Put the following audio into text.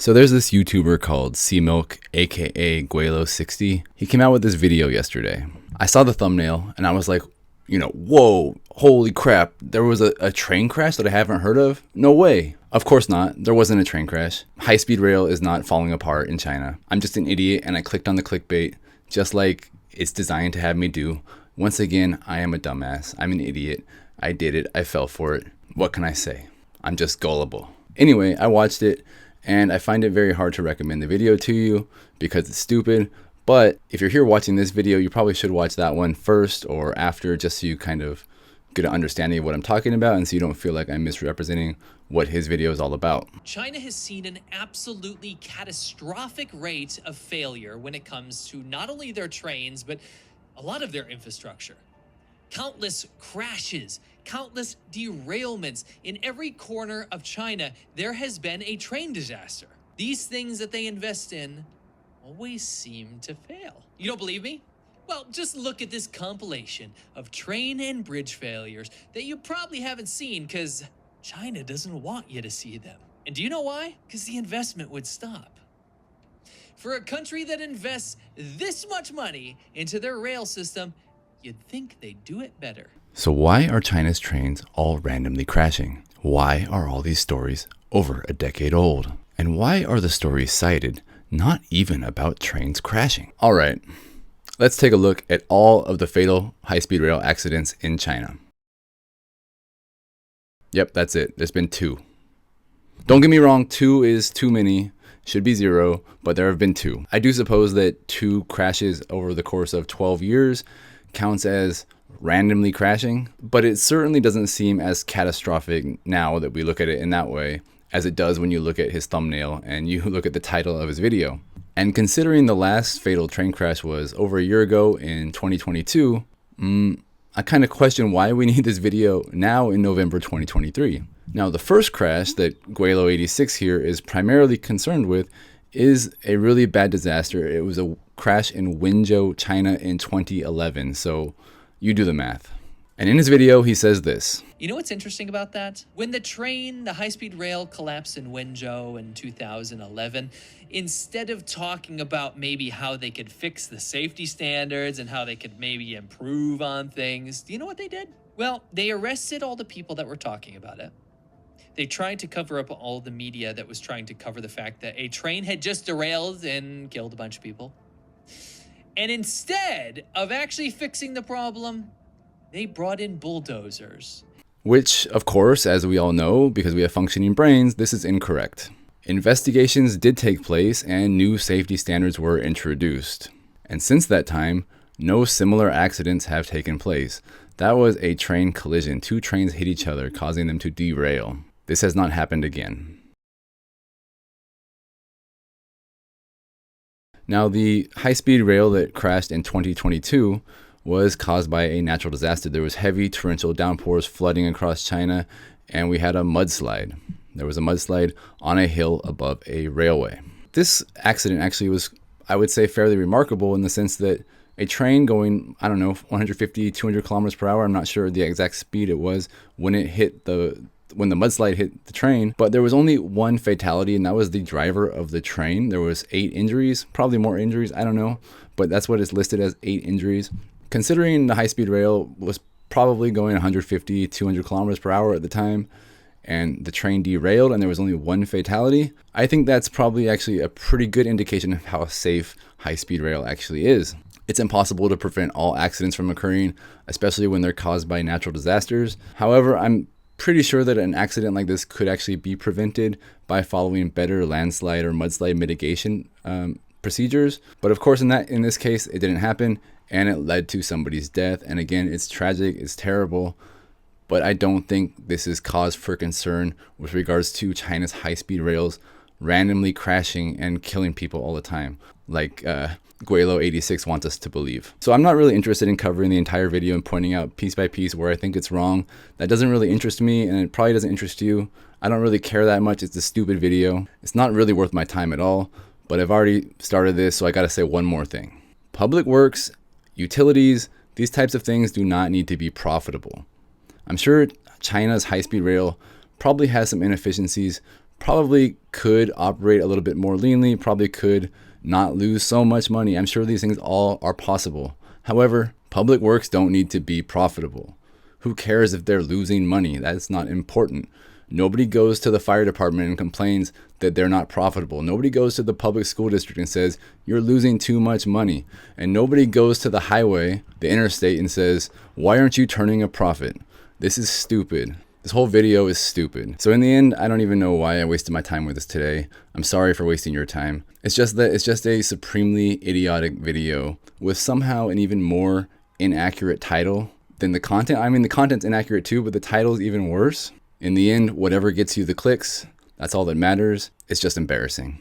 So there's this YouTuber called Milk, aka Laowhy86. He came out with this video yesterday. I saw the thumbnail and I was like, whoa, holy crap, there was a train crash that I haven't heard of? No way. Of course not. There wasn't a train crash. High-speed rail is not falling apart in China. I'm just an idiot and I clicked on the clickbait just like it's designed to have me do. Once again, I am a dumbass. I'm an idiot. I did it. I fell for it. What can I say? I'm just gullible. Anyway, I watched it and I find it very hard to recommend the video to you because it's stupid. But if you're here watching this video, you probably should watch that one first or after, just so you kind of get an understanding of what I'm talking about and so you don't feel like I'm misrepresenting what his video is all about. China has seen an absolutely catastrophic rate of failure when it comes to not only their trains, but a lot of their infrastructure. Countless crashes, countless derailments. In every corner of China, there has been a train disaster. These things that they invest in always seem to fail. You don't believe me? Well, just look at this compilation of train and bridge failures that you probably haven't seen because China doesn't want you to see them. And do you know why? Because the investment would stop. For a country that invests this much money into their rail system, you'd think they'd do it better. So why are China's trains all randomly crashing? Why are all these stories over a decade old? And why are the stories cited not even about trains crashing? All right, let's take a look at all of the fatal high-speed rail accidents in China. Yep, that's it. There's been 2. Don't get me wrong, 2 is too many. Should be 0, but there have been 2. I do suppose that 2 crashes over the course of 12 years counts as randomly crashing, but it certainly doesn't seem as catastrophic now that we look at it in that way as it does when you look at his thumbnail and you look at the title of his video. And considering the last fatal train crash was over a year ago in 2022, I kind of question why we need this video now in November 2023. Now, the first crash that Laowhy86 here is primarily concerned with is a really bad disaster. It was a crash in Wenzhou, China in 2011. So you do the math. And in his video, he says this. You know what's interesting about that? When the high-speed rail collapsed in Wenzhou in 2011, instead of talking about maybe how they could fix the safety standards and how they could maybe improve on things, do you know what they did? Well, they arrested all the people that were talking about it. They tried to cover up all the media that was trying to cover the fact that a train had just derailed and killed a bunch of people. And instead of actually fixing the problem, they brought in bulldozers. Which, of course, as we all know, because we have functioning brains, this is incorrect. Investigations did take place and new safety standards were introduced. And since that time, no similar accidents have taken place. That was a train collision. 2 trains hit each other, causing them to derail. This has not happened again. Now, the high-speed rail that crashed in 2022 was caused by a natural disaster. There was heavy torrential downpours flooding across China, and we had a mudslide. There was a mudslide on a hill above a railway. This accident actually was, I would say, fairly remarkable in the sense that a train going, 150, 200 kilometers per hour, I'm not sure the exact speed it was when the mudslide hit the train, but there was only 1 fatality, and that was the driver of the train. There was 8 injuries, probably more injuries, I don't know, but that's what is listed as 8 injuries. Considering the high-speed rail was probably going 150, 200 kilometers per hour at the time, and the train derailed and there was only 1 fatality, I think that's probably actually a pretty good indication of how safe high-speed rail actually is. It's impossible to prevent all accidents from occurring, especially when they're caused by natural disasters. However, I'm pretty sure that an accident like this could actually be prevented by following better landslide or mudslide mitigation procedures. But of course, in this case, it didn't happen and it led to somebody's death. And again, it's tragic, it's terrible, but I don't think this is cause for concern with regards to China's high-speed rails randomly crashing and killing people all the time, like Laowhy86 wants us to believe. So I'm not really interested in covering the entire video and pointing out piece by piece where I think it's wrong. That doesn't really interest me, and it probably doesn't interest you. I don't really care that much. It's a stupid video. It's not really worth my time at all, but I've already started this, so I gotta say one more thing. Public works, utilities, these types of things do not need to be profitable. I'm sure China's high-speed rail probably has some inefficiencies, probably could operate a little bit more leanly, probably could not lose so much money. I'm sure these things all are possible. However, public works don't need to be profitable. Who cares if they're losing money? That's not important. Nobody goes to the fire department and complains that they're not profitable. Nobody goes to the public school district and says, you're losing too much money. And nobody goes to the highway, the interstate, and says, why aren't you turning a profit? This is stupid. This whole video is stupid. So in the end, I don't even know why I wasted my time with this today. I'm sorry for wasting your time. It's just that it's just a supremely idiotic video with somehow an even more inaccurate title than the content. I mean, the content's inaccurate too, but the title's even worse. In the end, whatever gets you the clicks, that's all that matters. It's just embarrassing.